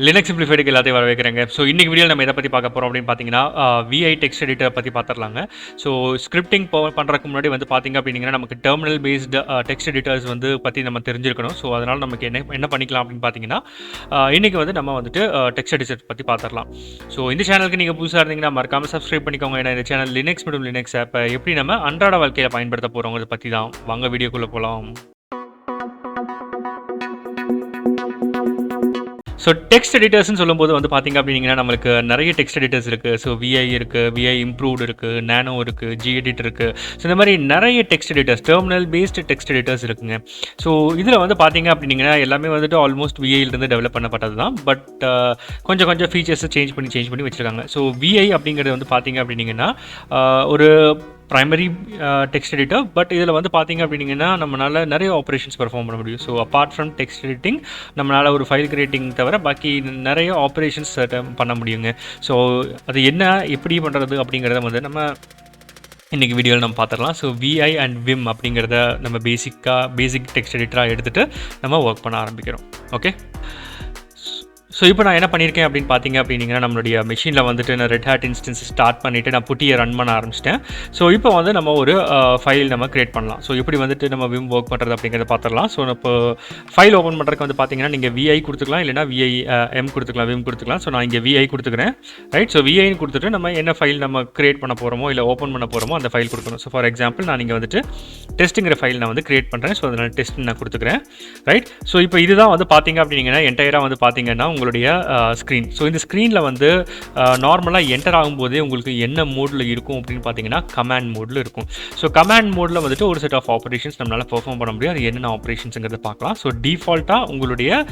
Linux சிம்பிளிஃபைடுக்கு எல்லாத்தையும் வரவேற்கிறேங்க. So இன்னைக்கு video நம்ம எதை பற்றி பார்க்க போகிறோம் அப்படின்னு பார்த்தீங்கன்னா, விஐ டெக்ஸ்ட் எடிட்டர் பற்றி பார்த்துடலாங்க. ஸோ ஸ்கிரிப்டிங் பண்ணுறதுக்கு முன்னாடி வந்து பார்த்தீங்க அப்படின்னா நமக்கு டெர்மினல் பேஸ்டு டெக்ஸ்ட் எடிட்டர்ஸ் வந்து பற்றி நம்ம தெரிஞ்சிருக்கணும். ஸோ அதனால் நமக்கு என்ன பண்ணிக்கலாம் அப்படின்னு பார்த்தீங்கன்னா, இன்றைக்கி வந்து நம்ம வந்துட்டு டெக்ஸ்ட் எடிட்டர் பற்றி பார்த்துடலாம். ஸோ இந்த சேனலுக்கு நீங்கள் புதுசாக இருந்தீங்கன்னா மறக்காமல் சப்ஸ்கிரைப் பண்ணிக்கோங்க. ஏன்னா இந்த சேனல் லினக்ஸ் மற்றும் லினக்ஸ் ஆப்பை எப்படி நம்ம அன்றாட வாழ்க்கையில் பயன்படுத்த போகிறோங்கிறத பற்றி தான். வாங்க வீடியோக்குள்ளே போகலாம். ஸோ டெக்ஸ்ட் எடிட்டர்ஸ்னு சொல்லும்போது வந்து பார்த்திங்க அப்படின்னா நம்மளுக்கு நிறைய டெக்ஸ்ட் எடிட்டர்ஸ் இருக்குது. ஸோ விஐ இருக்குது, விஐ இம்ப்ரூவ்டு இருக்குது, நானோ இருக்குது, ஜிஎடிட் இருக்குது. ஸோ இந்த மாதிரி நிறைய text editors, terminal based text editors இருக்குங்க. ஸோ இதில் வந்து பார்த்திங்க அப்படின்னா எல்லாமே வந்துட்டு ஆல்மோஸ்ட் விஐலேருந்து டெவலப் பண்ணப்பட்டது தான். பட் கொஞ்சம் ஃபீச்சர்ஸை சேஞ்ச் பண்ணி வச்சுருக்காங்க. ஸோ விஐ அப்படிங்கிறது வந்து பார்த்திங்க அப்படின்னா ஒரு ப்ரைமரி டெக்ஸ்ட் எடிட்டர். பட் இதில் வந்து பார்த்திங்க அப்படின்னா நம்மளால் நிறைய ஆப்ரேஷன்ஸ் பெர்ஃபார்ம் பண்ண முடியும். So apart from text editing நம்மளால் ஒரு ஃபைல் கிரியேட்டிங் தவிர பாக்கி நிறைய ஆப்ரேஷன்ஸ் பண்ண முடியுங்க. ஸோ அது என்ன எப்படி பண்ணுறது அப்படிங்கிறத வந்து நம்ம இன்றைக்கி வீடியோவில் நம்ம பார்த்துடலாம். ஸோ விஐ அண்ட் விம் அப்படிங்கிறத நம்ம பேசிக் டெக்ஸ்ட் எடிட்டராக எடுத்துகிட்டு நம்ம ஒர்க் பண்ண ஆரம்பிக்கிறோம். ஓகே, ஸோ இப்போ நான் என்ன பண்ணியிருக்கேன் அப்படின்னு பார்த்தீங்க அப்படின்னா நம்மளுடைய மெஷினில் வந்துட்டு நான் ரெட் ஹேட் இன்ஸ்டன்ஸ் ஸ்டார்ட் பண்ணிவிட்டு நான் புட்டியை ரன் பண்ண ஆரம்பிச்சிட்டேன். ஸோ இப்போ வந்து நம்ம ஒரு ஃபைல் நம்ம க்ரியேட் பண்ணலாம். ஸோ எப்படி வந்துட்டு நம்ம விம் ஒர்க் பண்ணுறது அப்படிங்கிறத பார்த்துடலாம். ஸோ இப்போ ஃபைல் ஓப்பன் பண்ணுறதுக்கு வந்து பார்த்தீங்கன்னா நீங்கள் விஐ கொடுத்துக்கலாம், இல்லைனா விஐ எம் கொடுத்துக்கலாம், விம் கொடுத்துக்கலாம். ஸோ நான் இங்கே விஐ கொடுத்துக்கிறேன். ரைட், ஸோ விஐன்னு கொடுத்துட்டு நம்ம என்ன ஃபைல் நம்ம க்ரியேட் பண்ண போகிறோமோ இல்லை ஓப்பன் பண்ண போகிறோமோ அந்த ஃபைல் கொடுக்கணும். ஸோ ஃபார் எக்ஸாம்பிள் நான் இங்கே வந்துட்டு டெஸ்ட்டுங்கிற ஃபைல் நான் வந்து க்ரியேட் பண்ணுறேன். ஸோ அதனால் டெஸ்ட் நான் கொடுத்துக்கிறேன். ரைட், ஸோ இப்போ இதுதான் வந்து பார்த்தீங்க அப்படின்னா என்டையராக வந்து பார்த்தீங்கன்னா உங்களுடைய ஸ்க்ரீன். ஸோ இந்த ஸ்க்ரீனில் வந்து நார்மலாக என்டர் ஆகும்போதே உங்களுக்கு என்ன மோடில் இருக்கும் அப்படின்னு பார்த்தீங்கன்னா கமாண்ட் மோடில் இருக்கும். ஸோ கமாண்ட் மோடில் வந்துட்டு ஒரு செட் ஆஃப் ஆப்ரேஷன்ஸ் நம்மளால் பெர்ஃபார்ம் பண்ண முடியும். அது என்னென்ன ஆப்ரேஷன்ஸுங்கிறத பார்க்கலாம். ஸோ டிஃபால்ட்டாக உங்களுடைய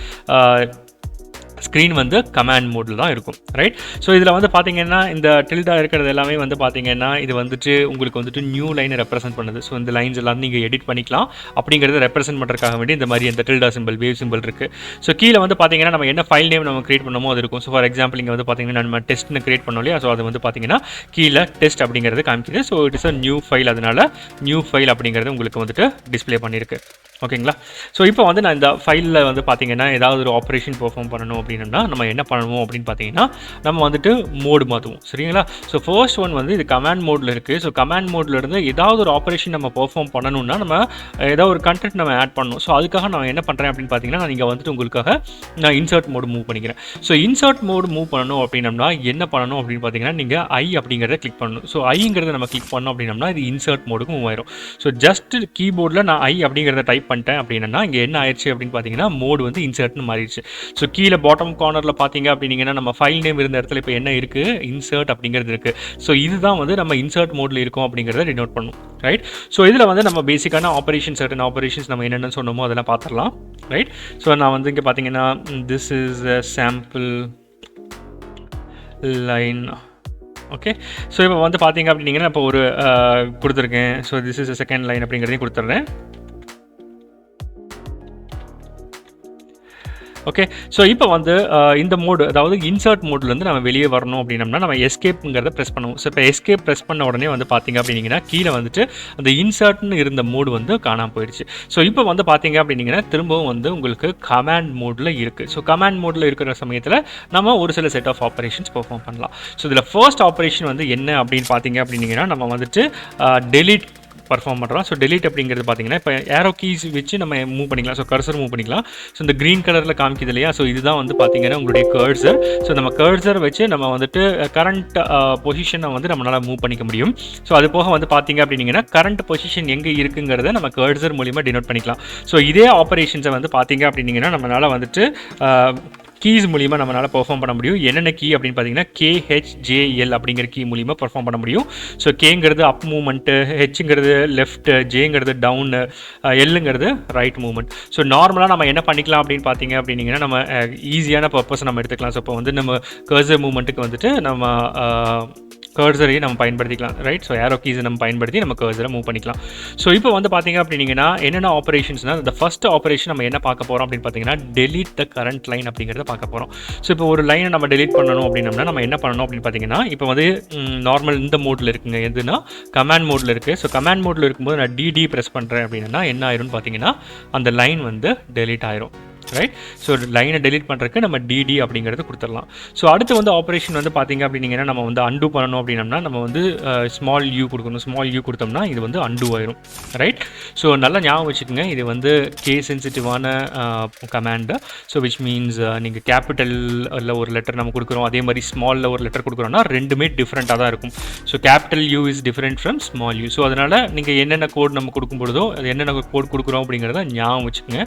ஸ்க்ரீன் வந்து கமாண்ட் மோடில் தான் இருக்கும். ரைட், ஸோ இதில் வந்து பார்த்தீங்கன்னா இந்த டில்டா இருக்கிறது எல்லாமே வந்து பார்த்தீங்கன்னா இது வந்துட்டு உங்களுக்கு வந்துட்டு நியூ லைனை ரெப்ரசென்ட் பண்ணுது. ஸோ இந்த லைன்ஸ் எல்லாம் நீங்கள் எடிட் பண்ணிக்கலாம். அப்படிங்கிறத ரெப்ரசென்ட் பண்ணுறதுக்காக வேண்டி இந்த மாதிரி இந்த டில்டா சிம்பிள், வேவ் சிம்பிள் இருக்குது. ஸோ கீழே வந்து பார்த்தீங்கன்னா நம்ம என்ன ஃபைல் நேம் நம்ம கிரியேட் பண்ணமோ அது இருக்கும். ஸோ ஃபார் எக்ஸாம்பிள் இங்கே வந்து பார்த்தீங்கன்னா நம்ம டெஸ்ட்னு கிரியேட் பண்ணோம் இல்லையா. ஸோ அது வந்து பார்த்தீங்கன்னா கீழே டெஸ்ட் அப்படிங்கிறது காமிக்குது. So it is a new file, அதனால நியூ ஃபைல் அப்படிங்கிறது உங்களுக்கு வந்துட்டு டிஸ்பிளே பண்ணியிருக்கு. ஓகேங்களா, ஸோ இப்போ வந்து நான் இந்த ஃபைலில் வந்து பார்த்தீங்கன்னா ஏதாவது ஒரு ஆப்ரேஷன் பெர்ஃபார்ம் பண்ணணும் அப்படின்னா நம்ம என்ன பண்ணணும் அப்படின்னு பார்த்தீங்கன்னா நம்ம வந்துட்டு மோடு மாற்றுவோம். சரிங்களா, ஸோ ஃபர்ஸ்ட் ஒன் வந்து இது கமாண்ட் மோடில் இருக்குது. ஸோ கமாண்ட் மோடில் இருந்து ஏதாவது ஒரு ஆப்ரேஷன் நம்ம பெர்ஃபார்ம் பண்ணணும்னா நம்ம ஏதாவது ஒரு கண்டென்ட் நம்ம ஆட் பண்ணணும். ஸோ அதுக்காக நான் என்ன பண்ணுறேன் அப்படின்னு பார்த்தீங்கன்னா நான் இங்கே வந்துட்டு உங்களுக்காக நான் இன்சர்ட் மோடு மூவ் பண்ணிக்கிறேன். ஸோ இன்சர்ட் மோடு மூவ் பண்ணணும் அப்படின்னம்னா என்ன பண்ணணும் அப்படின்னு பார்த்தீங்கன்னா நீங்கள் ஐ அப்படிங்கிறத கிளிக் பண்ணணும். ஸோ ஐங்கிறத நம்ம கிளிக் பண்ணோம் அப்படின்னம்னா இது இன்சர்ட் மோடுக்கு மூவ் ஆயிரும். ஸோ ஜஸ்ட் கீபோர்டில் நான் ஐ அப்படிங்கிறத டைப் பண்ணிட்டேன் அப்படின்னா இங்கே என்ன ஆயிடுச்சு அப்படின்னு பார்த்தீங்கன்னா மோடு வந்து இன்சர்ட்னு மாறிடுச்சு. ஸோ கீழே பாட்டம் கார்னரில் பார்த்தீங்க அப்படின்னா நம்ம ஃபைல் நேம் இருந்த இடத்துல இப்போ என்ன இருக்குது, இன்சர்ட் அப்படிங்கிறது இருக்குது. ஸோ இதுதான் வந்து நம்ம இன்சர்ட் மோடில் இருக்கும் அப்படிங்கிறத டினோட் பண்ணும். ரைட், ஸோ இதில் வந்து நம்ம பேசிக்கான ஆப்ரேஷன், சர்டன் ஆப்ரேஷன்ஸ் நம்ம என்னென்னு சொன்னோமோ அதெல்லாம் பார்த்துடலாம். ரைட், ஸோ நான் வந்து இங்கே பார்த்தீங்கன்னா this is a sample line. Okay, so இப்போ வந்து பார்த்தீங்க அப்படின்னா இப்போ ஒரு கொடுத்துருக்கேன். So this is a second line அப்படிங்கிறதையும் கொடுத்துட்றேன். ஓகே, ஸோ இப்போ வந்து இந்த மோடு, அதாவது இன்சர்ட் மோட்லேருந்து நம்ம வெளியே வரணும் அப்படின்னம்னா நம்ம எஸ்கேப்புங்கிறத ப்ரெஸ் பண்ணுவோம். ஸோ இப்போ எஸ்கேப் ப்ரெஸ் பண்ண உடனே வந்து பார்த்தீங்க அப்படின்னா கீழே வந்துட்டு அந்த இன்சர்ட்னு இருந்த மோடு வந்து காணாமல் போயிடுச்சு. ஸோ இப்போ வந்து பார்த்தீங்க அப்படின்னா திரும்பவும் வந்து உங்களுக்கு கமாண்ட் மோடில் இருக்குது. ஸோ கமாண்ட் மோடில் இருக்கிற சமயத்தில் நம்ம ஒரு சில செட் ஆஃப் ஆப்ரேஷன்ஸ் பெர்ஃபார்ம் பண்ணலாம். ஸோ இதில் ஃபர்ஸ்ட் ஆப்ரேஷன் வந்து என்ன அப்படின்னு பார்த்தீங்க அப்படின்னா நம்ம வந்துட்டு டெலீட் பர்ஃபார்ம் பண்ணுறோம். ஸோ டெலீட் அப்படிங்கிறது பார்த்தீங்கன்னா இப்போ ஏரோ கீஸ் வச்சு நம்ம மூவ் பண்ணிக்கலாம். ஸோ கர்சர் மூவ் பண்ணிக்கலாம். ஸோ இந்த க்ரீன் கலரில் காமிக்குது இல்லையா, ஸோ இதுதான் வந்து பார்த்தீங்கன்னா உங்களுடைய கர்சர். ஸோ நம்ம கர்சர் வச்சு நம்ம வந்துட்டு கரண்ட் பொசிஷனை வந்து நம்மளால் மூவ் பண்ணிக்க முடியும். ஸோ அது போக வந்து பார்த்தீங்க அப்படின்னா கரண்ட் பொசிஷன் எங்கே இருக்குங்கிறத நம்ம கர்சர் மூலிமா டினோட் பண்ணிக்கலாம். ஸோ இதே ஆப்ரேஷன்ஸை வந்து பார்த்தீங்க அப்படின்னா நம்மளால் வந்துட்டு கீஸ் மூலிமா நம்மளால் பெர்ஃபார்ம் பண்ண முடியும். என்னென்ன கீ அப்படின்னு பார்த்தீங்கன்னா KHJL அப்படிங்கிற கீ மூலிமா பெர்ஃபார்ம் பண்ண முடியும். ஸோ கேங்கிறது அப் மூவ்மெண்ட்டு, ஹெச்ங்கிறது லெஃப்ட்டு, ஜேங்கிறது டவுனு, எல்லுங்கிறது ரைட் மூவ்மெண்ட். ஸோ நார்மலாக நம்ம என்ன பண்ணிக்கலாம் அப்படின்னு பார்த்தீங்க அப்படின்னா நம்ம ஈஸியான பர்பஸ் நம்ம எடுத்துக்கலாம். ஸோ இப்போ வந்து நம்ம கர்சர் மூவ்மெண்ட்டுக்கு வந்துட்டு நம்ம கர்சரையும் நம்ம பயன்படுத்திக்கலாம். ரைட், ஸோ ஏரோ கீஸை நம்ம பயன்படுத்தி நம்ம கர்சரை மூவ் பண்ணிக்கலாம். ஸோ இப்போ வந்து பார்த்தீங்க அப்படின்னா என்னென்ன ஆப்ரேஷன்ஸ்னால் இந்த ஃபஸ்ட் ஆப்ரேஷன் நம்ம என்ன பார்க்க போகிறோம் அப்படின்னு பார்த்தீங்கன்னா டெலீட் த கரண்ட் லைன் அப்படிங்கிறத பார்க்க போகிறோம். ஸோ இப்போ ஒரு லைனை நம்ம டெலீட் பண்ணணும் அப்படின்னம்னா நம்ம என்ன பண்ணணும் அப்படின்னு பார்த்தீங்கன்னா இப்போ வந்து நார்மல் இந்த மோடில் இருக்குங்க, எதுனா கமாண்ட் மோடில் இருக்குது. ஸோ கமாண்ட் மோடில் இருக்கும்போது நான் டிடி ப்ரெஸ் பண்ணுறேன் அப்படின்னா என்ன ஆயிரும்னு பார்த்தீங்கன்னா அந்த லைன் வந்து டெலீட் ஆயிரும். ரைட். ஸோ லைனை டெலிட் பண்ணுறதுக்கு நம்ம டிடி அப்படிங்கிறது கொடுத்துடலாம். ஸோ அடுத்து வந்து ஆப்ரேஷன் வந்து பார்த்திங்க அப்படின்னீங்கன்னா நம்ம வந்து அன்டூ பண்ணணும் அப்படின்னம்னா நம்ம வந்து ஸ்மால் யூ கொடுக்கணும். ஸ்மால் யூ கொடுத்தோம்னா இது வந்து அன்டூ ஆயிரும். ரைட். ஸோ நல்லா ஞாபகம் வச்சுக்கோங்க, இது வந்து கேஸ் சென்சிட்டிவான கமாண்டு. ஸோ விச் மீன்ஸ் நீங்கள் கேபிட்டலில் ஒரு லெட்டர் நம்ம கொடுக்குறோம், அதே மாதிரி ஸ்மாலில் ஒரு லெட்டர் கொடுக்குறோம்னா ரெண்டுமே டிஃப்ரெண்ட்டாக தான் இருக்கும். So capital you is different from small you. So அதனால் நீங்கள் என்னென்ன கோட் நம்ம கொடுக்கும்பொழுதோ அது என்னென்ன கோட் கொடுக்குறோம் அப்படிங்கிறத ஞாபகம் வச்சுக்கோங்க.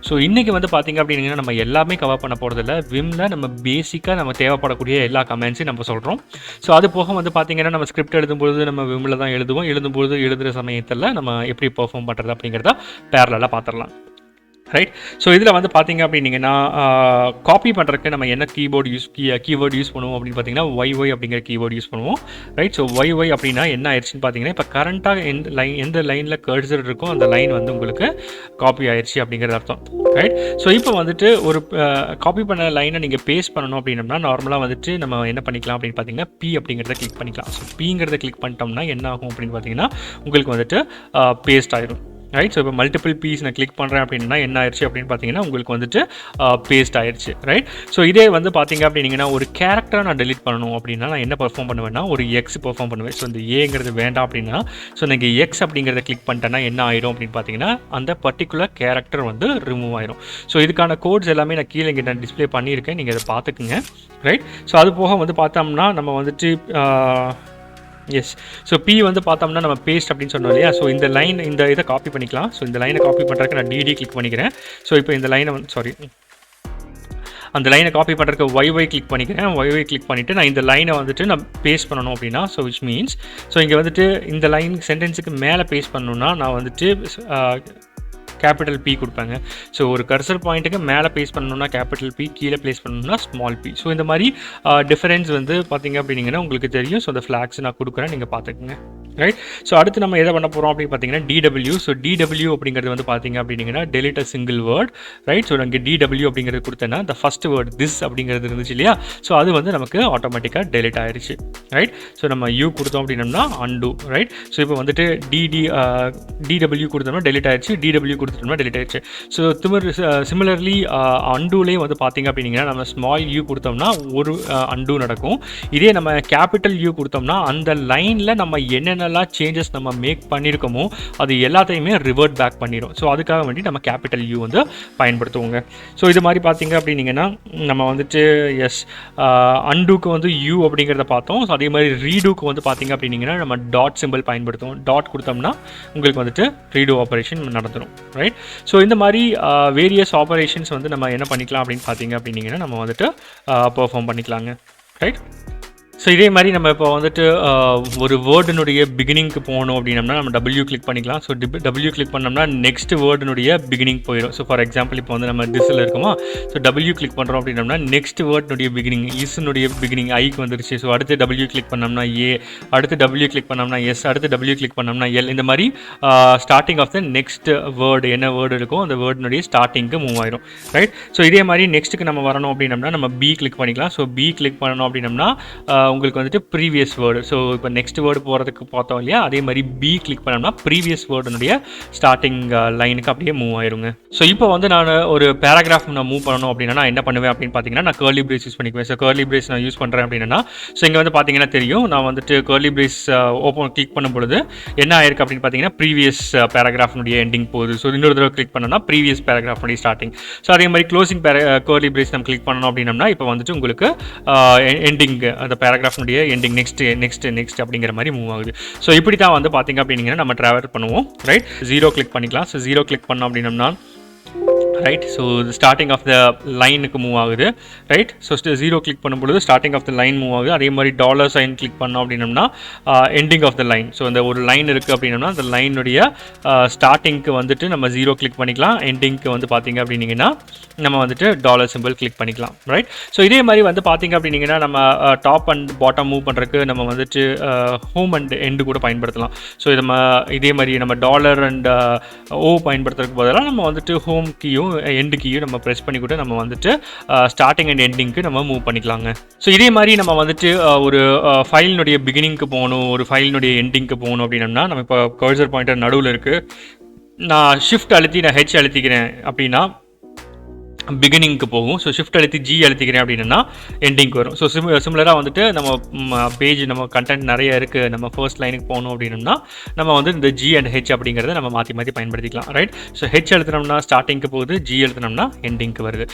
ஸோ இன்றைக்கி வந்து பார்த்திங்க அப்படின்னா நம்ம எல்லாமே கவர் பண்ண போகிறதில்ல. விம்மில் நம்ம பேசிக்காக நம்ம தேவைப்படக்கூடிய எல்லா கமெண்ட்ஸையும் நம்ம சொல்கிறோம். ஸோ அது போக வந்து பார்த்திங்கன்னா நம்ம ஸ்கிரிப்ட் எழுதும்போது நம்ம விம்மில் தான் எழுதும்போது எழுதுகிற சமயத்தில் நம்ம எப்படி பெர்ஃபார்ம் பண்ணுறது அப்படிங்கிறத பேரலாக பார்த்துடலாம். ரைட். ஸோ இதில் வந்து பார்த்திங்க அப்படின்னீங்கன்னா காப்பி பண்ணுறதுக்கு நம்ம என்ன கீவேர்டு யூஸ் பண்ணுவோம் அப்படின்னு பார்த்தீங்கன்னா ஒய் அப்படிங்கிற கீவேர்டு யூஸ் பண்ணுவோம். ரைட். ஸோ ஒய் அப்படின்னா என்ன ஆயிடுச்சுன்னு பார்த்தீங்கன்னா இப்போ கரண்ட்டாக எந்த லைனில் கர்சர் இருக்கோ அந்த லைன் வந்து உங்களுக்கு காப்பி ஆயிடுச்சு அப்படிங்கிறது அர்த்தம். ரைட். ஸோ இப்போ வந்துட்டு ஒரு காப்பி பண்ண லைனை நீங்கள் பேஸ்ட் பண்ணணும் அப்படின்னம்னா நார்மலாக வந்துட்டு நம்ம என்ன பண்ணிக்கலாம் அப்படின்னு பார்த்தீங்கன்னா பி அப்படிங்கிறத கிளிக் பண்ணிக்கலாம். ஸோ பிங்கிறத கிளிக் பண்ணிட்டோம்னா என்ன ஆகும் அப்படின்னு பார்த்தீங்கன்னா உங்களுக்கு வந்துட்டு பேஸ்ட் ஆயிடும். ரைட். ஸோ இப்போ மல்டிபிள் பீஸ் நான் கிளிக் பண்ணுறேன் அப்படின்னா என்ன ஆயிடுச்சு அப்படின்னு பார்த்தீங்கன்னா உங்களுக்கு வந்துட்டு பேஸ்ட் ஆயிடுச்சு. ரைட். ஸோ இதே வந்து பார்த்தீங்க அப்படின்னீங்கன்னா ஒரு கேரக்டரை நான் டெலிட் பண்ணணும் அப்படின்னா நான் என்ன பெர்ஃபார்ம் பண்ணுவேன்னா ஒரு எக்ஸ் பெர்ஃபார்ம் பண்ணுவேன். ஸோ இந்த ஏங்கிறது வேண்டாம் அப்படின்னா ஸோ நீங்கள் எக்ஸ் அப்படிங்கிறத கிளிக் பண்ணிட்டேன்னா என்ன ஆயிடும் அப்படின்னு பார்த்தீங்கன்னா அந்த பர்டிகுலர் கேரக்டர் வந்து ரிமூவ் ஆயிடும். ஸோ இதுக்கான கோட்ஸ் எல்லாமே நான் கீழே இங்கே நான் டிஸ்பிளே பண்ணியிருக்கேன், நீங்கள் அதை பார்த்துக்குங்க. ரைட். ஸோ அது போக வந்து பார்த்தோம்னா நம்ம வந்துட்டு எஸ். ஸோ பி வந்து பார்த்தோம்னா நம்ம பேஸ்ட் அப்படின்னு சொன்னோம் இல்லையா. ஸோ இந்த லைன் இந்த இதை காப்பி பண்ணிக்கலாம். ஸோ இந்த லைனை காப்பி பண்ணுறதுக்கு நான் டிடி கிளிக் பண்ணிக்கிறேன். ஸோ இப்போ இந்த லைனை வந்து அந்த லைனை காப்பி பண்ணுறதுக்கு ஒய் கிளிக் பண்ணிக்கிறேன். ஒய் கிளிக் பண்ணிவிட்டு நான் இந்த லைனை வந்துட்டு நான் பேஸ்ட் பண்ணணும் அப்படின்னா ஸோ விச் மீன்ஸ் ஸோ இங்கே வந்துட்டு இந்த லைன் சென்டென்ஸுக்கு மேலே பேஸ்ட் பண்ணணுன்னா நான் வந்துட்டு கேபிட்டல் பி கொடுப்பாங்க. ஸோ ஒரு கர்சர் பாயிண்ட்டுக்கு மேலே பேஸ் பண்ணணும்னா கேபிட்டல் பி, கீழே ப்ளேஸ் பண்ணணும்னா ஸ்மால் பி. ஸோ இந்த மாதிரி டிஃபரன்ஸ் வந்து பார்த்திங்க அப்படின்னீங்கன்னா உங்களுக்கு தெரியும். ஸோ அந்த ஃப்ளாக்ஸ் நான் கொடுக்குறேன், நீங்கள் பார்த்துக்குங்க. ரைட். ஸோ அடுத்து நம்ம எதை பண்ண போகிறோம் அப்படின்னு பார்த்தீங்கன்னா டிடபிள்யூ. ஸோ டிடபிள்யூ அப்படிங்கிறது வந்து பார்த்திங்க அப்படின்னீங்கன்னா delete a single word. Right. So நாங்கள் டிடபிள்யூ அப்படிங்கிறது கொடுத்தேன்னா இந்த ஃபஸ்ட் வேர்ட் திஸ் அப்படிங்கிறது இருந்துச்சு இல்லையா. ஸோ அது வந்து நமக்கு ஆட்டோமேட்டிக்காக டெலிட் ஆயிடுச்சு. ரைட். ஸோ நம்ம யூ கொடுத்தோம் அப்படின்னம்னா அன்டூ. ரைட். ஸோ இப்போ வந்துட்டு டிடபிள்யூ கொடுத்தோம்னா டெலிட் ஆயிடுச்சு, டிடபிள்யூ கொடுத்துட்டோம்னா டெலிட் ஆயிடுச்சு. ஸோ சிமிலர்லி அன்டூலேயே வந்து பார்த்திங்க அப்படின்னீங்கன்னா நம்ம ஸ்மால் யூ கொடுத்தோம்னா ஒரு அன்டூ நடக்கும். இதே நம்ம கேபிட்டல் யூ கொடுத்தோம்னா அந்த லைனில் நம்ம என்னென்னலாம் சேஞ்சஸ் நம்ம மேக் பண்ணியிருக்கோமோ அது எல்லாத்தையுமே ரிவர்ட் பேக் பண்ணிடும். ஸோ அதுக்காக வேண்டி நம்ம கேபிட்டல் யூ வந்து பயன்படுத்துவோங்க. ஸோ இது மாதிரி பார்த்திங்க அப்படின்னீங்கன்னா நம்ம வந்துட்டு எஸ் அன்டூக்கு வந்து யூ அப்படிங்கிறத பார்த்தோம். ஸோ அதே மாதிரி ரீடூக்கு வந்து பார்த்திங்க அப்படின்னீங்கன்னா நம்ம டாட் சிம்பிள் பயன்படுத்துவோம். டாட் கொடுத்தோம்னா உங்களுக்கு வந்துட்டு ரீடூ ஆப்ரேஷன் நடந்துடும். ரைட். ஸோ இந்த மாதிரி வேரியஸ் ஆப்ரேஷன்ஸ் வந்து நம்ம என்ன பண்ணிக்கலாம் அப்படின்னு பார்த்தீங்க அப்படின்னீங்கன்னா நம்ம வந்துட்டு பெர்ஃபார்ம் பண்ணிக்கலாங்க. ரைட். ஸோ இதே மாதிரி நம்ம இப்போ வந்துட்டு ஒரு வேர்டினுடைய பிகினிங்க்கு போகணும் அப்படின்னம்னா நம்ம டபிள்யூ கிளிக் பண்ணிக்கலாம். ஸோ டபிள்யூ கிளிக் பண்ணோம்னா நெக்ஸ்ட் வேர்டினுடைய பிகினிங் போயிடும். ஸோ ஃபார் எக்ஸாம்பிள் இப்போ வந்து நம்ம திஸ்ஸில் இருக்குமா. ஸோ டபிள்யூ கிளிக் பண்ணுறோம் அப்படின்னம்னா நெக்ஸ்ட் வேர்டினுடைய பிகினிங் இஸ்னுடைய பிகினிங் ஐக்கு வந்துருச்சு. ஸோ அடுத்து டபிள்யூ கிளிக் பண்ணோம்னா ஏ, அடுத்து டபிள்யூ கிளிக் பண்ணோம்னா எஸ், அடுத்து டபிள்யூ கிளிக் பண்ணோம்னா எல். இந்த மாதிரி starting of the next word என்ன வேர்டு இருக்கோ அந்த வேர்டினுடைய ஸ்டார்டிங்க்கு மூவ் ஆயிடும். ரைட். ஸோ இதே மாதிரி நெக்ஸ்ட்டுக்கு நம்ம வரணும் அப்படின்னம்னா நம்ம பி கிளிக் பண்ணிக்கலாம். ஸோ பி கிளிக் பண்ணணும் அப்படின்னம்னா உங்களுக்கு வந்துட்டு ப்ரீவியஸ் வேர்டு. ஸோ இப்போ நெக்ஸ்ட் வேர்டு போகிறதுக்கு பார்த்தோம் இல்லையா, அதே மாதிரி பி கிளிக் பண்ணோம்னா ப்ரீவியஸ் வேர்டுனுடைய ஸ்டார்டிங் லைனுக்கு அப்படியே மூவ் ஆயிருங்க. ஸோ இப்போ வந்து நான் ஒரு பேராகிராஃப் நான் மூவ் பண்ணணும் அப்படின்னா நான் என்ன பண்ணுவேன் அப்படின்னு பார்த்தீங்கன்னா நான் கர்லி பிரேஸ் யூஸ் பண்ணிக்குவேன். ஸோ கர்லி பிரேஸ் நான் யூஸ் பண்ணுறேன் அப்படின்னா ஸோ இங்கே வந்து பார்த்தீங்கன்னா தெரியும் நான் வந்துட்டு கர்லி பிரேஸ் ஓப்பன் கிளிக் பண்ணும்பொழுது என்ன ஆயிருக்கு அப்படின்னு பார்த்தீங்கன்னா ப்ரீவியஸ் பேராகிராஃப்னுடைய எண்டிங் போகுது. ஸோ இன்னொரு தடவை கிளிக் பண்ணோம்னா ப்ரீவியஸ் பேராகிராஃப்னுடைய ஸ்டார்டிங். ஸோ அதே மாதிரி க்ளோசிங் கர்லி பிரேஸ் நம்ம கிளிக் பண்ணணும் அப்படின்னம்னா இப்போ வந்துட்டு உங்களுக்கு எண்டிங் அந்த பேராகிராஃப்னுடைய எண்டிங் நெக்ஸ்ட் அப்படிங்கிற மாதிரி மூவ் ஆகுது. ஸோ இப்படி தான் வந்து பார்த்தீங்க அப்படின்னீங்கன்னா நம்ம ட்ராவல் பண்ணுவோம். ரைட். 0 கிளிக் பண்ணிக்கலாம். ஸோ 0 கிளிக் பண்ணோம் அப்படின்னம்னா right. So starting of the லைனுக்கு மூவ் ஆகுது. ரைட். ஸோ 0 கிளிக் பண்ணும்பொழுது starting of the line move ஆகுது. அதே மாதிரி $சைன் கிளிக் பண்ணோம் அப்படின்னம்னா ending of the line. So இந்த ஒரு லைன் இருக்குது அப்படின்னம்னா அந்த லைனுடைய ஸ்டார்டிங்க்கு வந்துட்டு நம்ம 0 கிளிக் பண்ணிக்கலாம். எண்டிங்க்கு வந்து பார்த்திங்க அப்படின்னீங்கன்னா நம்ம வந்துட்டு $சிம்பிள் கிளிக் பண்ணிக்கலாம். ரைட். ஸோ இதே மாதிரி வந்து பார்த்திங்க அப்படின்னீங்கன்னா நம்ம டாப் அண்ட் பாட்டம் மூவ் பண்ணுறதுக்கு நம்ம வந்துட்டு ஹோம் அண்ட் எண்டு கூட பயன்படுத்தலாம். ஸோ இதே மாதிரி நம்ம அண்ட் ஓ பயன்படுத்துறதுக்கு பதிலாக நம்ம வந்துட்டு ஹோம் கீயும் எண்டு கீயும் நம்ம ப்ரெஸ் பண்ணி கூட நம்ம வந்துட்டு ஸ்டார்டிங் அண்ட் எண்டிங்க்கு நம்ம மூவ் பண்ணிக்கலாங்க. ஸோ இதே மாதிரி நம்ம வந்துட்டு ஒரு ஃபைலினுடைய பிகினிங்க்கு போகணும், ஒரு ஃபைலினுடைய எண்டிங்க்கு போகணும் அப்படின்னம்னா நம்ம இப்போ கர்சர் பாயிண்டர் நடுவில் இருக்குது, நான் ஷிஃப்ட் அழுத்தி நான் ஹெச் அழுத்திக்கிறேன் அப்படின்னா பிகினிங்க்கு போகும். ஸோ ஷிஃப்ட் அழுத்தி ஜி அழுத்திக்கிறேன் அப்படின்னா எண்டிங்க்கு வரும். ஸோ சிமிலராக வந்துட்டு நம்ம பேஜ் நம்ம கண்டென்ட் நிறைய இருக்குது, நம்ம ஃபர்ஸ்ட் லைனுக்கு போகணும் அப்படின்னா நம்ம வந்து இந்த ஜி அண்ட் ஹெச் அப்படிங்கிறத நம்ம மாற்றி மாற்றி பயன்படுத்திக்கலாம். ரைட். ஸோ ஹெச் எழுத்துனோம்னா ஸ்டார்டிங்க்கு போகுது, ஜி எழுத்துனோம்னா எண்டிங்க்கு வருது.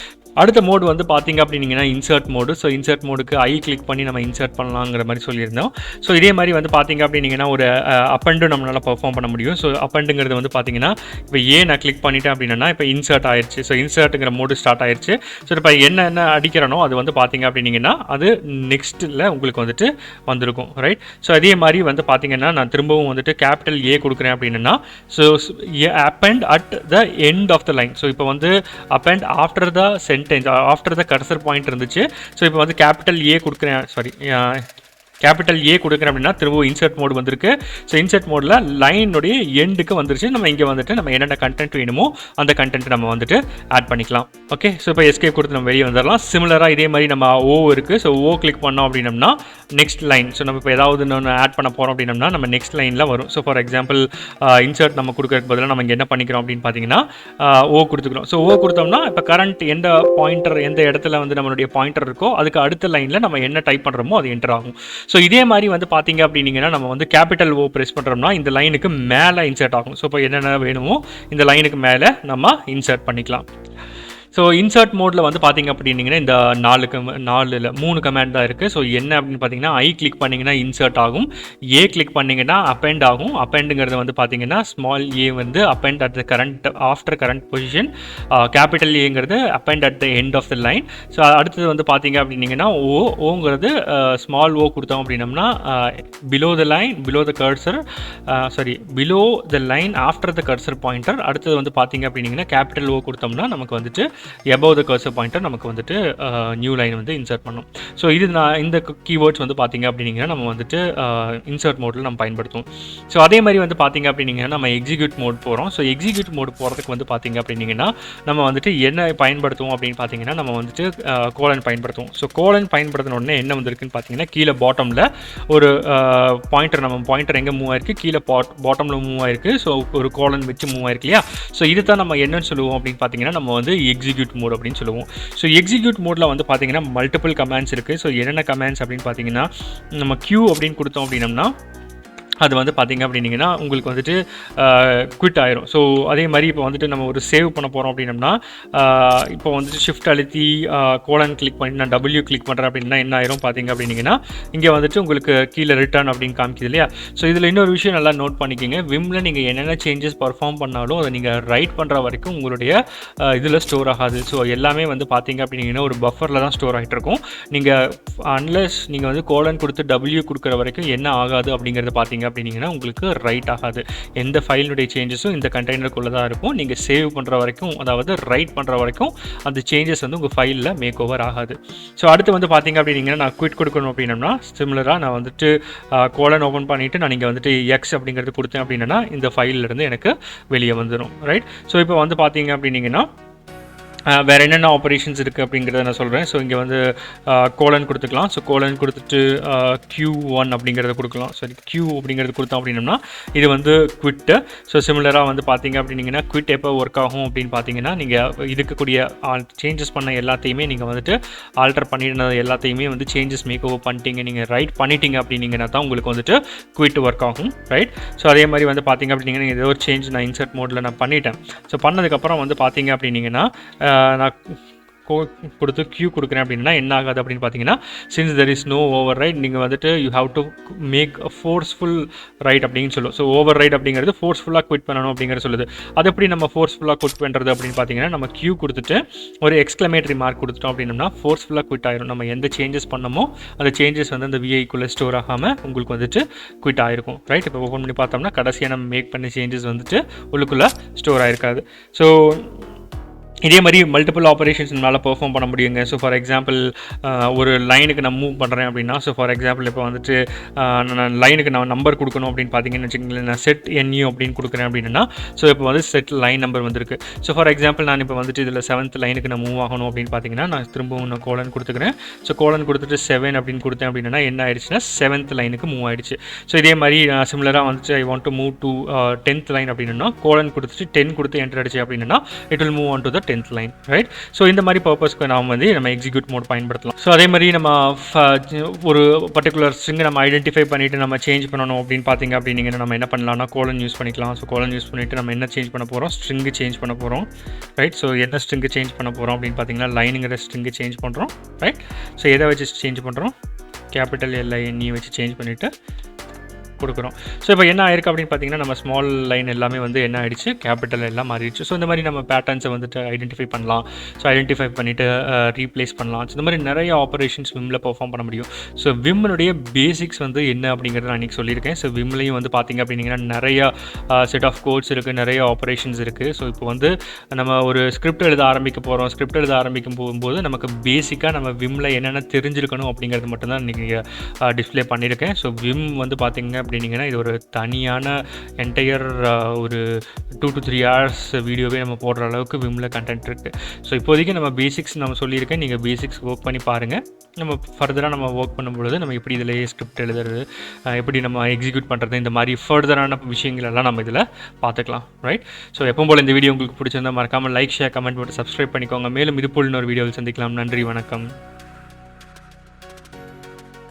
அடுத்த மோடு வந்து பார்த்திங்க அப்படின்னீங்கன்னா இன்சர்ட் மோடு. ஸோ இன்சர்ட் மோடுக்கு ஐ கிளிக் பண்ணி நம்ம இன்சர்ட் பண்ணலாங்கிற மாதிரி சொல்லியிருந்தோம். ஸோ இதே மாதிரி வந்து பார்த்திங்க அப்படின்னீங்கன்னா ஒரு அப்பண்டு நம்மளால் பர்ஃபார்ம் பண்ண முடியும். ஸோ அப்பண்டுங்கிறது வந்து பார்த்திங்கன்னா இப்போ நான் கிளிக் பண்ணிட்டேன் அப்படின்னா இப்போ இன்சர்ட் ஆயிடுச்சு. ஸோ இன்சர்ட்டுங்கிற மோடு ஸ்டார்ட் ஆயிடுச்சு. ஸோ இப்போ என்ன அடிக்கிறனோ அது வந்து பார்த்திங்க அப்படின்னீங்கன்னா அது நெக்ஸ்ட்டில் உங்களுக்கு வந்துட்டு வந்திருக்கும். ரைட். ஸோ அதே மாதிரி வந்து பார்த்திங்கன்னா நான் திரும்பவும் வந்துட்டு கேபிட்டல் ஏ கொடுக்குறேன் அப்படின்னா so append at the end of the line. So இப்போ வந்து append after the sentence after the cursor point இருந்துச்சு. ஸோ இப்போ வந்து கேபிட்டல் ஏ கொடுக்குறேன் கேபிட்டல் ஏ கொடுக்குறேன் அப்படின்னா திரும்ப இன்சர்ட் மோடு வந்திருக்கு. ஸோ இன்சர்ட் மோடில் லைனுடைய எண்டுக்கு வந்துருச்சு. நம்ம இங்கே வந்துட்டு நம்ம என்னென்ன கண்டென்ட் வேணுமோ அந்த கண்டென்ட் நம்ம வந்துட்டு ஆட் பண்ணிக்கலாம். ஓகே. ஸோ இப்போ எஸ்கேப் கொடுத்து நம்ம வெளியே வந்துடலாம். சிமிலராக இதே மாதிரி நம்ம ஓ இருக்குது. ஸோ ஓ கிளிக் பண்ணோம் அப்படின்னம்னா நெக்ஸ்ட் லைன். ஸோ நம்ம இப்போ ஏதாவது ஒன்று ஆட் பண்ண போகிறோம் அப்படின்னம்னா நம்ம நெக்ஸ்ட் லைனில் வரும். ஸோ ஃபார் எக்ஸாம்பிள் இன்சர்ட் நம்ம கொடுக்கறதுக்கு பதிலாக நம்ம இங்கே என்ன பண்ணிக்கிறோம் அப்படின்னு பார்த்தீங்கன்னா ஓ கொடுத்துக்கிறோம். ஸோ ஓ கொடுத்தோம்னா இப்போ கரண்ட் எந்த பாயிண்டர் எந்த இடத்துல வந்து நம்மளுடைய பாயிண்டர் இருக்கோ அதுக்கு அடுத்த லைனில் நம்ம என்ன டைப் பண்ணுறோமோ அது என்டர் ஆகும். ஸோ இதே மாதிரி வந்து பார்த்தீங்க அப்படின்னீங்கன்னா நம்ம வந்து கேபிட்டல் ஓ ப்ரெஸ் பண்ணுறோம்னா இந்த லைனுக்கு மேலே இன்சர்ட் ஆகும். ஸோ இப்போ என்னென்ன வேணுமோ இந்த லைனுக்கு மேலே நம்ம இன்சர்ட் பண்ணிக்கலாம். ஸோ இன்சர்ட் மோடில் வந்து பார்த்திங்க அப்படின்னீங்கன்னா இந்த 3 கமாண்ட் தான் இருக்குது. ஸோ என்ன அப்படின்னு பார்த்தீங்கன்னா ஐ கிளிக் பண்ணிங்கன்னா இன்சர்ட் ஆகும், ஏ கிளிக் பண்ணிங்கன்னா அப்பெண்ட் ஆகும். அப்பெண்டுங்கிறது வந்து பார்த்தீங்கன்னா ஸ்மால் ஏ வந்து append at the current after current position, capital ஏங்கிறது append at the end of the line. So அடுத்தது வந்து பார்த்தீங்க அப்படின்னீங்கன்னா ஓங்கிறது ஸ்மால் ஓ கொடுத்தோம் அப்படின்னம்னா below the line below the line after the cursor pointer. அடுத்தது வந்து பார்த்தீங்க அப்படின்னீங்கன்னா கேபிட்டல் ஓ கொடுத்தோம்னா நமக்கு வந்துட்டு above the cursor pointer நமக்கு வந்துட்டு நியூ லைன் வந்து இன்சர்ட் பண்ணும். ஸோ இது இந்த கீவேர்ட்ஸ் வந்து பார்த்திங்க அப்படின்னீங்கன்னா நம்ம வந்துட்டு இன்சர்ட் மோடில் நம்ம பயன்படுத்துவோம். ஸோ அதே மாதிரி வந்து பார்த்திங்க அப்படின்னீங்கன்னா நம்ம எக்ஸிக்யூட் மோட் போகிறோம். ஸோ எக்ஸிக்யூட் மோட் போகிறதுக்கு வந்து பார்த்திங்க அப்படின்னீங்கன்னா நம்ம வந்துட்டு என்ன பயன்படுத்துவோம் அப்படின்னு பார்த்தீங்கன்னா நம்ம வந்துட்டு கோலன் பயன்படுத்துவோம். ஸோ கோலன் பயன்படுத்தின உடனே என்ன வந்திருக்குன்னு பார்த்தீங்கன்னா கீழே பாட்டமில் ஒரு பாயிண்டர் நம்ம பாயிண்டர் எங்கே மூவ் ஆயிருக்கு, கீழே பாட்டமில் மூவ் ஆயிருக்கு. ஸோ ஒரு கோலன் வச்சு மூவ் ஆயிருக்கு இல்லையா. ஸோ இது தான் நம்ம என்னன்னு சொல்லுவோம் அப்படின்னு பார்த்தீங்கன்னா நம்ம வந்து எக்ஸிக்யூட் மோட் அப்படின்னு சொல்லுவோம். ஸோ எக்ஸிக்யூட் மோடில் வந்து பார்த்தீங்கன்னா மல்டிபிள் கமாண்ட்ஸ் இருக்குது. ஸோ என்னென்ன கமாண்ட்ஸ் அப்படின்னு பார்த்தீங்கன்னா நம்ம Q அப்படின்னு கொடுத்தோம் அப்படின்னம்னா அது வந்து பார்த்திங்க அப்படின்னீங்கன்னா உங்களுக்கு வந்துட்டு குவிட் ஆயிரும். ஸோ அதே மாதிரி இப்போ வந்துட்டு நம்ம ஒரு சேவ் பண்ண போகிறோம் அப்படின்னம்னா இப்போ வந்துட்டு ஷிஃப்ட் அழுத்தி கோலன் கிளிக் பண்ணி நான் W கிளிக் பண்ணுறேன் அப்படின்னா என்ன ஆயிரும் பார்த்திங்க அப்படின்னீங்கன்னா இங்கே வந்துட்டு உங்களுக்கு கீழே ரிட்டர்ன் அப்படின்னு காமிக்குது இல்லையா. ஸோ இதில் இன்னொரு விஷயம் நல்லா நோட் பண்ணிக்கிங்க. விம்மில் நீங்கள் என்னென்ன சேஞ்சஸ் பர்ஃபார்ம் பண்ணாலும் அதை நீங்கள் ரைட் பண்ணுற வரைக்கும் உங்களுடைய இதில் ஸ்டோர் ஆகாது. ஸோ எல்லாமே வந்து பார்த்திங்க அப்படின்னீங்கன்னா ஒரு பஃபரில் தான் ஸ்டோர் ஆகிட்டு இருக்கும். நீங்கள் அன்லெஸ் நீங்கள் வந்து கோலன் கொடுத்து W கொடுக்குற வரைக்கும் என்ன ஆகாது அப்படிங்கிறத பார்த்தீங்க அப்படின்னீங்கன்னா உங்களுக்கு ரைட் ஆகாது. எந்த ஃபைலுடைய சேஞ்சஸும் இந்த கண்டெய்னருக்குள்ளே தான் இருக்கும். நீங்கள் சேவ் பண்ணுற வரைக்கும் அதாவது ரைட் பண்ணுற வரைக்கும் அந்த சேஞ்சஸ் வந்து உங்கள் ஃபைலில் மேக் ஓவர் ஆகாது. ஸோ அடுத்து வந்து பார்த்திங்க அப்படின்னீங்கன்னா நான் குவிட் கொடுக்கணும் அப்படின்னம்னா சிமிலராக நான் வந்துட்டு கோலன் ஓப்பன் பண்ணிவிட்டு நான் இங்கே வந்துட்டு எக்ஸ் அப்படிங்கிறது கொடுத்தேன் அப்படின்னா இந்த ஃபைலிருந்து எனக்கு வெளியே வந்துடும். ரைட். ஸோ இப்போ வந்து பார்த்திங்க அப்படின்னீங்கன்னா வேறு என்னென்ன ஆப்ரேஷன்ஸ் இருக்குது அப்படிங்கிறத நான் சொல்கிறேன். ஸோ இங்கே வந்து கோலன் கொடுத்துக்கலாம். ஸோ கோலன் கொடுத்துட்டு Q1 அப்படிங்கிறத கொடுக்கலாம். சரி, Q அப்படிங்கிறது கொடுத்தோம் அப்படின்னம்னா இது வந்து குவிட்டு. ஸோ சிமிலராக வந்து பார்த்திங்க அப்படின்னீங்கன்னா குவிட் எப்போ ஒர்க் ஆகும் அப்படின்னு பார்த்தீங்கன்னா நீங்கள் இருக்கக்கூடிய சேஞ்சஸ் பண்ண எல்லாத்தையுமே நீங்கள் வந்துட்டு ஆல்டர் பண்ணிடுறது எல்லாத்தையுமே வந்து சேஞ்சஸ் மேக் ஓவர் பண்ணிட்டீங்க, நீங்கள் ரைட் பண்ணிட்டீங்க அப்படின்னீங்கன்னா தான் உங்களுக்கு வந்துட்டு குவிட் ஒர்க் ஆகும். ரைட். ஸோ அதே மாதிரி வந்து பார்த்திங்க அப்படின்னீங்கன்னா ஏதோ ஒரு சேஞ்ச் நான் இன்சர்ட் மோடில் நான் பண்ணிட்டேன். ஸோ பண்ணதுக்கப்புறம் வந்து பார்த்திங்க அப்படின்னீங்கன்னா நான் கொடுத்து Q கொடுக்குறேன் அப்படின்னா என்ன ஆகாது அப்படின்னு பார்த்தீங்கன்னா since there is no overwrite நீங்கள் வந்துட்டு you have to make a forceful write அப்படின்னு சொல்லுவோம். ஸோ ஓவர் ரைட் அப்படிங்கிறது ஃபோர்ஸ்ஃபுல்லாக குவிட் பண்ணணும் அப்படிங்கிறது சொல்லுது. அது எப்படி நம்ம ஃபோர்ஸ்ஃபுல்லாக குவிட் பண்ணுறது அப்படின்னு பார்த்தீங்கன்னா நம்ம Q கொடுத்துட்டு ஒரு எக்ஸ்க்ளமேட்டரி மார்க் கொடுத்துட்டோம் அப்படின்னா ஃபோர்ஸ்ஃபுல்லாக குவிட் ஆயிரும். நம்ம எந்த சேஞ்சஸ் பண்ணமோ அந்த சேஞ்சஸ் வந்து அந்த விஐக்குள்ளே ஸ்டோர் ஆகாமல் உங்களுக்கு வந்துட்டு குவிட் ஆகிருக்கும். ரைட். இப்போ ஓப்பன் பண்ணி பார்த்தோம்னா கடைசியாக நம்ம மேக் பண்ண சேஞ்சஸ் வந்துட்டு உள்ளுக்குள்ளே ஸ்டோர் ஆகிருக்காது. ஸோ இதே மாதிரி மல்டிபிள் ஆப்ரேஷன்ஸ் நம்மளால் பெர்ஃபார்ம் பண்ண முடியுங்க. ஸோ ஃபார் எக்ஸாம்பிள் ஒரு லைனுக்கு நான் மூவ் பண்ணுறேன் அப்படின்னா ஸோ ஃபார் எக்ஸாம்பிள் இப்போ வந்துட்டு நான் லைனுக்கு நான் நம்பர் கொடுக்கணும் அப்படின்னு பார்த்தீங்கன்னு வச்சுக்கோங்களேன். நான் செட் NU அப்படின்னு கொடுக்குறேன் அப்படின்னா ஸோ இப்போ வந்து செட் லைன் நம்பர் வந்திருக்கு. ஸோ ஃபார் எக்ஸாம்பிள் நான் இப்போ வந்துட்டு இதில் 7th லைனுக்கு நான் மூவ் ஆகணும் அப்படின்னு பார்த்தீங்கன்னா நான் திரும்பவும் நான் கோலன் கொடுத்துக்கிறேன். ஸோ கோலன் கொடுத்துட்டு 7 அப்படின்னு கொடுத்தேன் அப்படின்னா என்ன ஆயிடுச்சுன்னா 7th லைனுக்கு மூவ் ஆயிடுச்சு. ஸோ இதே மாதிரி சிமிலராக வந்துட்டு I want to move to 10th line அப்படின்னா கோலன் கொடுத்துட்டு 10 கொடுத்து என்டர் அடிச்சு அப்படின்னா it will move on to the 10th line, right? So இந்த மாதிரி பர்பஸ்க்கு நம்ம எக்ஸிக்யூட் மோட் பயன்படுத்தலாம். ஸோ அதே மாதிரி நம்ம ஒரு பர்டிகுலர் ஸ்ட்ரிங்கை நம்ம ஐடென்டிஃபை பண்ணிவிட்டு நம்ம சேஞ்ச் பண்ணணும் அப்படின்னு பார்த்தீங்க அப்படின்னீங்கன்னா நம்ம என்ன பண்ணலாம்னா கோலன் யூஸ் பண்ணிக்கலாம். ஸோ கோலன் யூஸ் பண்ணிவிட்டு நம்ம என்ன சேஞ்ச் பண்ண போகிறோம், ஸ்ட்ரிங்கு சேஞ்ச் பண்ண போகிறோம், ரைட்? ஸோ என்ன ஸ்ட்ரிங்கு சேஞ்ச் பண்ண போகிறோம் அப்படின்னு பார்த்தீங்கன்னா லைனுங்கிற ஸ்ட்ரிங்கு சேஞ்ச் பண்ணுறோம், ரைட்? ஸோ எதை வச்சு சேஞ்ச் பண்ணுறோம், கேபிட்டல் LINE வச்சு சேஞ்ச் பண்ணிவிட்டு கொடுக்குறோம். ஸோ இப்போ என்ன ஆயிருக்கு அப்படின்னு பார்த்தீங்கன்னா நம்ம ஸ்மால் லைன் எல்லாமே வந்து என்ன ஆயிடுச்சு, கேபிட்டல் எல்லாம் மாறிடுச்சு. ஸோ இந்த மாதிரி நம்ம பேட்டர்ன்ஸை வந்துட்டு ஐடென்டிஃபை பண்ணலாம். ஸோ ஐடென்டிஃபை பண்ணிவிட்டு ரீப்ளேஸ் பண்ணலாம். ஸோ இந்த மாதிரி நிறைய ஆப்ரேஷன்ஸ் விம்மில் பெர்ஃபார்ம் பண்ண முடியும். ஸோ விம்னுடைய பேசிக்ஸ் வந்து என்ன அப்படிங்கிறத நான் இன்றைக்கி சொல்லியிருக்கேன். ஸோ விம்லையும் வந்து பார்த்திங்க அப்படின்னா நிறையா செட் ஆஃப் கோட்ஸ் இருக்குது, நிறைய ஆப்ரேஷன்ஸ் இருக்குது. ஸோ இப்போ வந்து நம்ம ஒரு ஸ்கிரிப்ட் எழுத ஆரம்பிக்க போகிறோம். ஸ்கிரிப்ட் எழுத ஆரம்பிக்கும் போகும்போது நமக்கு பேசிக்காக நம்ம விம்மில் என்னென்ன தெரிஞ்சிருக்கணும் அப்படிங்கிறது மட்டும்தான் இன்றைக்கி டிஸ்பிளே பண்ணியிருக்கேன். ஸோ விம் வந்து பார்த்திங்க அப்படின்னீங்கன்னா இது ஒரு தனியான என்டையர் ஒரு 2 to 3 hours வீடியோவே நம்ம போடுற அளவுக்கு விம்மில் கண்டென்ட் இருக்குது. ஸோ இப்போதைக்கு நம்ம பேசிக்ஸ் நம்ம சொல்லியிருக்கேன், நீங்கள் பேசிக்ஸ் ஒர்க் பண்ணி பாருங்கள். நம்ம ஃபர்தராக நம்ம ஒர்க் பண்ணும்பொழுது நம்ம எப்படி இதிலேயே ஸ்கிரிப்ட் எழுதுறது, எப்படி நம்ம எக்ஸிக்யூட் பண்ணுறது, இந்த மாதிரி ஃபர்தரான விஷயங்கள் எல்லாம் நம்ம இதில் பார்த்துக்கலாம், ரைட்? ஸோ எப்போ போல் இந்த வீடியோ உங்களுக்கு பிடிச்சிருந்தால் மறக்காமல் லைக், ஷேர், கமெண்ட் போட்டு சப்ஸ்கிரைப் பண்ணிக்கோங்க. மேலும் இது போல் இன்னொரு வீடியோவில் சந்திக்கலாம். நன்றி, வணக்கம்.